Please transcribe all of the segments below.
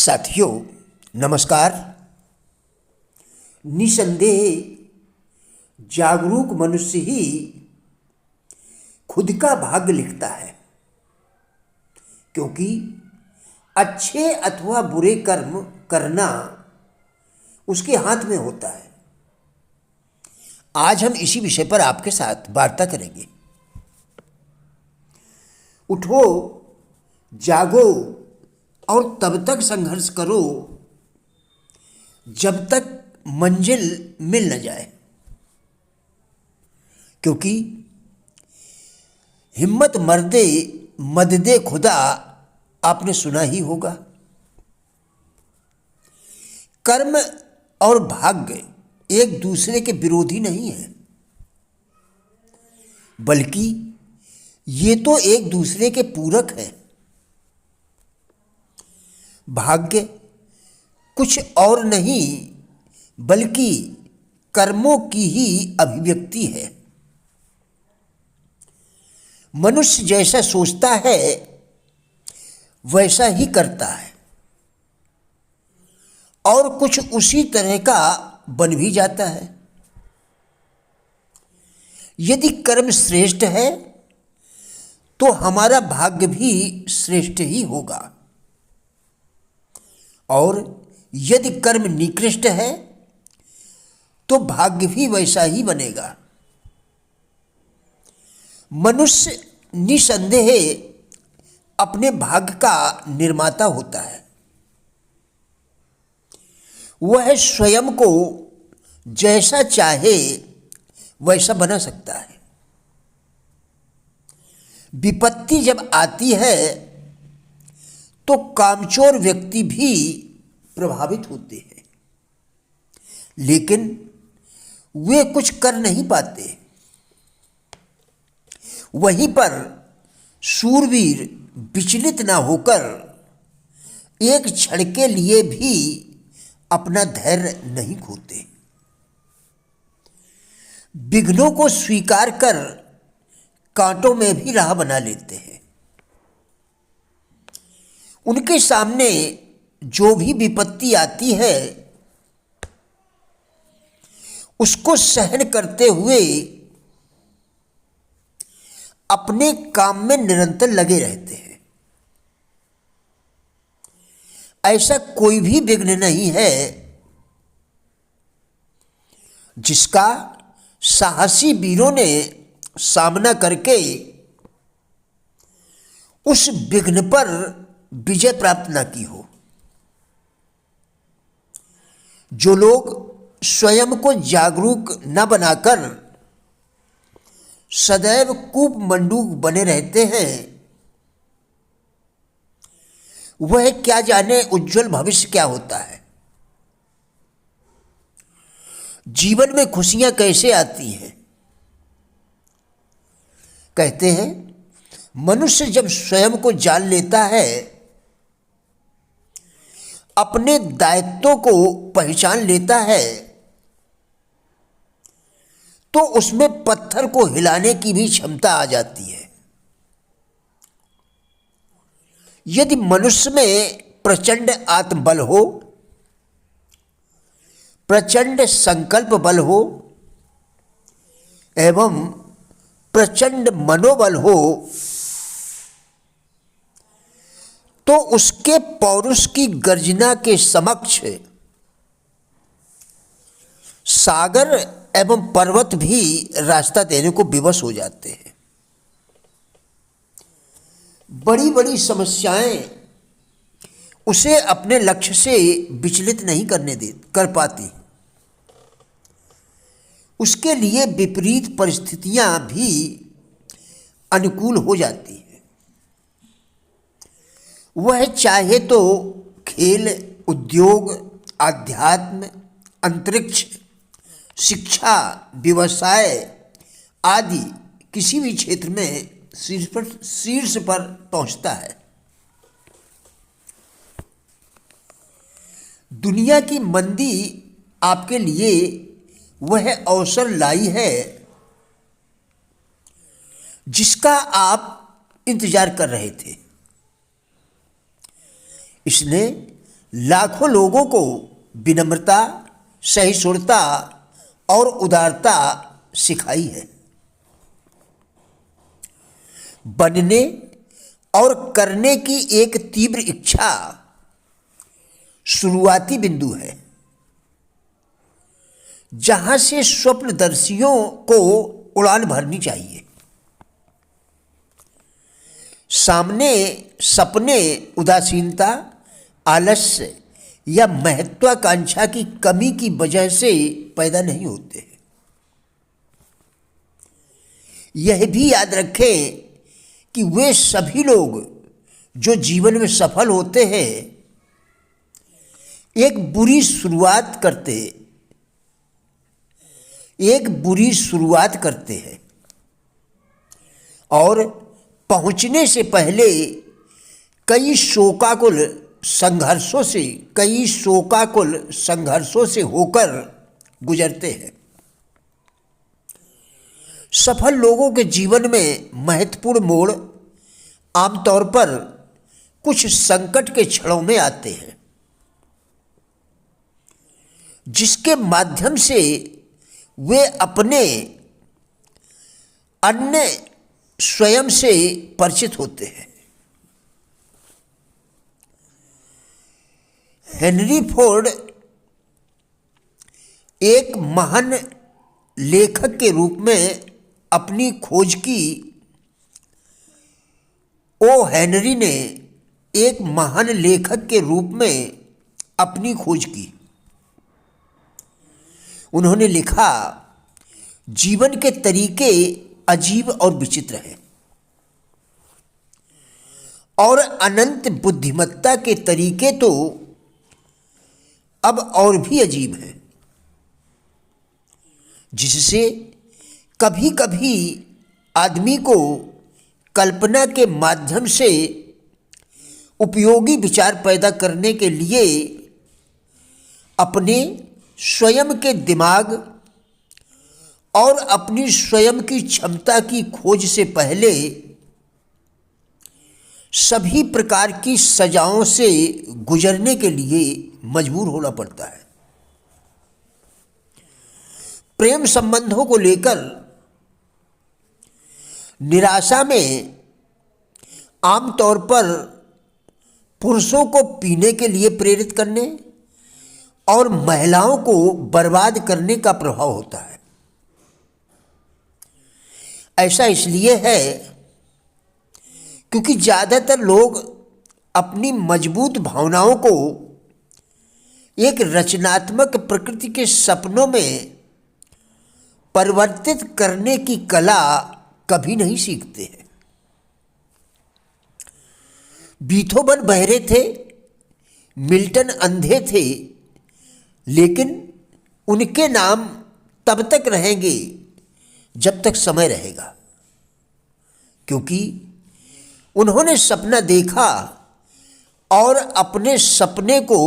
साथियों नमस्कार। निसंदेह जागरूक मनुष्य ही खुद का भाग्य लिखता है, क्योंकि अच्छे अथवा बुरे कर्म करना उसके हाथ में होता है। आज हम इसी विषय पर आपके साथ वार्ता करेंगे। उठो, जागो और तब तक संघर्ष करो जब तक मंजिल मिल न जाए, क्योंकि हिम्मत मर्दे मददे खुदा आपने सुना ही होगा। कर्म और भाग्य एक दूसरे के विरोधी नहीं है, बल्कि ये तो एक दूसरे के पूरक है। भाग्य कुछ और नहीं बल्कि कर्मों की ही अभिव्यक्ति है। मनुष्य जैसा सोचता है वैसा ही करता है और कुछ उसी तरह का बन भी जाता है। यदि कर्म श्रेष्ठ है तो हमारा भाग्य भी श्रेष्ठ ही होगा, और यदि कर्म निकृष्ट है तो भाग्य भी वैसा ही बनेगा। मनुष्य निसंदेह अपने भाग्य का निर्माता होता है। वह स्वयं को जैसा चाहे वैसा बना सकता है। विपत्ति जब आती है तो कामचोर व्यक्ति भी प्रभावित होते हैं, लेकिन वे कुछ कर नहीं पाते। वहीं पर शूरवीर विचलित न होकर एक क्षण के लिए भी अपना धैर्य नहीं खोते। विघ्नों को स्वीकार कर कांटों में भी राह बना लेते हैं। उनके सामने जो भी विपत्ति आती है उसको सहन करते हुए अपने काम में निरंतर लगे रहते हैं। ऐसा कोई भी विघ्न नहीं है जिसका साहसी वीरों ने सामना करके उस विघ्न पर विजय प्राप्त न की हो। जो लोग स्वयं को जागरूक न बनाकर सदैव कूप मंडूक बने रहते हैं, वह क्या जाने उज्जवल भविष्य क्या होता है। जीवन में खुशियां कैसे आती हैं? कहते हैं मनुष्य जब स्वयं को जान लेता है, अपने दायित्वों को पहचान लेता है, तो उसमें पत्थर को हिलाने की भी क्षमता आ जाती है। यदि मनुष्य में प्रचंड आत्मबल हो, प्रचंड संकल्प बल हो एवं प्रचंड मनोबल हो, तो उसके पौरुष की गर्जना के समक्ष सागर एवं पर्वत भी रास्ता देने को विवश हो जाते हैं। बड़ी बड़ी समस्याएं उसे अपने लक्ष्य से विचलित नहीं कर पाती। उसके लिए विपरीत परिस्थितियां भी अनुकूल हो जाती हैं। वह चाहे तो खेल, उद्योग, आध्यात्म, अंतरिक्ष, शिक्षा, व्यवसाय आदि किसी भी क्षेत्र में शीर्ष पर पहुंचता है। दुनिया की मंदी आपके लिए वह अवसर लाई है जिसका आप इंतजार कर रहे थे। इसने लाखों लोगों को विनम्रता, सहिष्णुता और उदारता सिखाई है। बनने और करने की एक तीव्र इच्छा शुरुआती बिंदु है, जहां से स्वप्नदर्शियों को उड़ान भरनी चाहिए। सामने सपने उदासीनता, आलस्य या महत्वाकांक्षा की कमी की वजह से पैदा नहीं होते। यह भी याद रखें कि वे सभी लोग जो जीवन में सफल होते हैं एक बुरी शुरुआत करते हैं और पहुंचने से पहले कई शोकाकुल संघर्षों से होकर गुजरते हैं। सफल लोगों के जीवन में महत्वपूर्ण मोड़ आमतौर पर कुछ संकट के क्षणों में आते हैं, जिसके माध्यम से वे अपने अन्य स्वयं से परिचित होते हैं। हेनरी फोर्ड एक महान लेखक के रूप में अपनी खोज की। हेनरी ने एक महान लेखक के रूप में अपनी खोज की। उन्होंने लिखा, जीवन के तरीके अजीब और विचित्र हैं और अनंत बुद्धिमत्ता के तरीके तो अब और भी अजीब हैं, जिससे कभी कभी आदमी को कल्पना के माध्यम से उपयोगी विचार पैदा करने के लिए अपने स्वयं के दिमाग और अपनी स्वयं की क्षमता की खोज से पहले सभी प्रकार की सजाओं से गुजरने के लिए मजबूर होना पड़ता है। प्रेम संबंधों को लेकर निराशा में आमतौर पर पुरुषों को पीने के लिए प्रेरित करने और महिलाओं को बर्बाद करने का प्रभाव होता है। ऐसा इसलिए है क्योंकि ज़्यादातर लोग अपनी मजबूत भावनाओं को एक रचनात्मक प्रकृति के सपनों में परिवर्तित करने की कला कभी नहीं सीखते हैं। बीथोवन बहरे थे, मिल्टन अंधे थे, लेकिन उनके नाम तब तक रहेंगे जब तक समय रहेगा, क्योंकि उन्होंने सपना देखा और अपने सपने को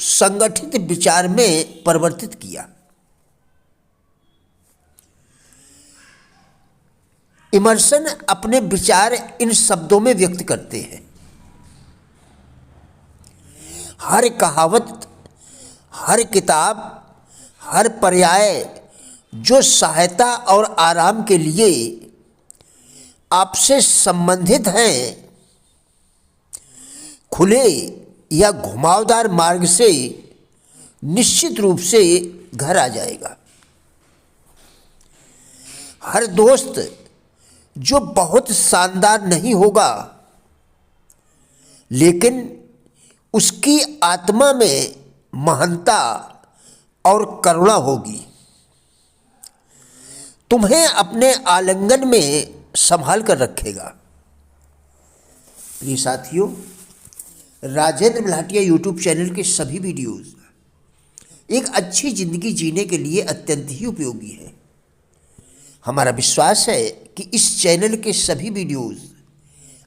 संगठित विचार में परिवर्तित किया। इमर्सन अपने विचार इन शब्दों में व्यक्त करते हैं, हर कहावत, हर किताब, हर पर्याय जो सहायता और आराम के लिए आपसे संबंधित हैं, खुले या घुमावदार मार्ग से निश्चित रूप से घर आ जाएगा। हर दोस्त जो बहुत शानदार नहीं होगा, लेकिन उसकी आत्मा में महानता और करुणा होगी, तुम्हें अपने आलिंगन में संभाल कर रखेगा। प्रिय साथियों, राजेंद्र मल्हाटिया यूट्यूब चैनल के सभी वीडियोस एक अच्छी जिंदगी जीने के लिए अत्यंत ही उपयोगी है। हमारा विश्वास है कि इस चैनल के सभी वीडियोस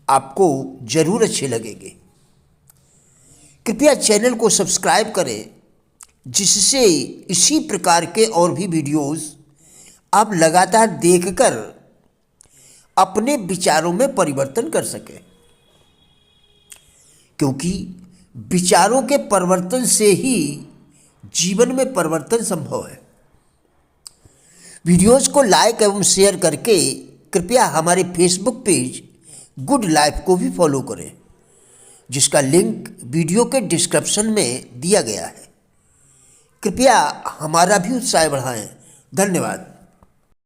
आपको जरूर अच्छे लगेंगे। कृपया चैनल को सब्सक्राइब करें, जिससे इसी प्रकार के और भी वीडियोस आप लगातार देखकर अपने विचारों में परिवर्तन कर सकें, क्योंकि विचारों के परिवर्तन से ही जीवन में परिवर्तन संभव है। वीडियोस को लाइक एवं शेयर करके कृपया हमारे फेसबुक पेज गुड लाइफ को भी फॉलो करें, जिसका लिंक वीडियो के डिस्क्रिप्शन में दिया गया है। कृपया हमारा भी उत्साह बढ़ाएं। धन्यवाद।